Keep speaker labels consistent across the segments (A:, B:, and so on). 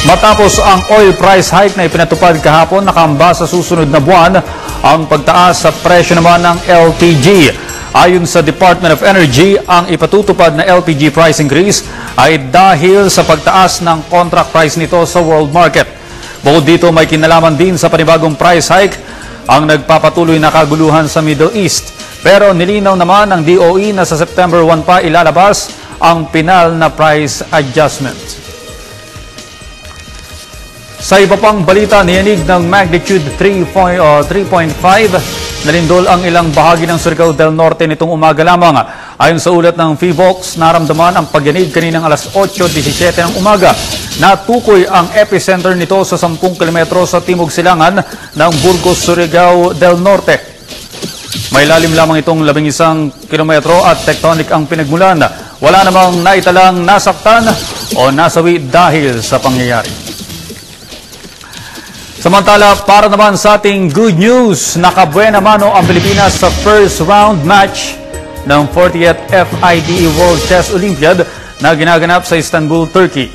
A: Matapos ang oil price hike na ipinatupad kahapon, nakamba sa susunod na buwan ang pagtaas sa presyo naman ng LPG. Ayon sa Department of Energy, ang ipatutupad na LPG price increase ay dahil sa pagtaas ng contract price nito sa world market. Bukod dito, may kinalaman din sa panibagong price hike ang nagpapatuloy na kaguluhan sa Middle East. Pero nilinaw naman ng DOE na sa September 1 pa ilalabas ang pinal na price adjustment. Sa iba pang balita, niyanig ng magnitude 3.5 na lindol ang ilang bahagi ng Surigao del Norte nitong umaga lamang. Ayon sa ulat ng PHIVOLCS, naramdaman ang pagyanig kaninang alas 8:17 ng umaga. Natukoy ang epicenter nito sa 10 kilometro sa timog silangan ng Burgos, Surigao del Norte. May lalim lamang itong 11 kilometro at tectonic ang pinagmulan. Wala namang naitalang nasaktan o nasawi dahil sa pangyayari. Samantala, para naman sa ating good news, nakabuena mano ang Pilipinas sa first round match ng 40th FIDE World Chess Olympiad na ginaganap sa Istanbul, Turkey.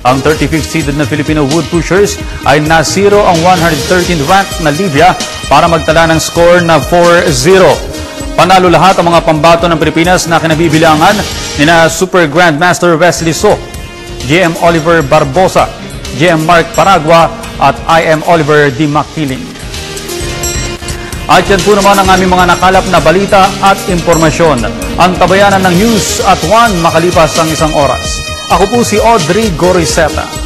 A: Ang 35th seeded na Filipino wood pushers ay nasiro ang 113th ranked na Libya para magtala ng score na 4-0. Panalo lahat ang mga pambato ng Pilipinas na kinabibilangan nina Super Grandmaster Wesley So, GM Oliver Barbosa, GM Mark Paragua at IM Oliver Di Makiling. At yan po naman ang aming mga nakalap na balita at impormasyon. Ang tabayanan ng news at 1 makalipas ang isang oras. Ako po si Audrey Goriseta.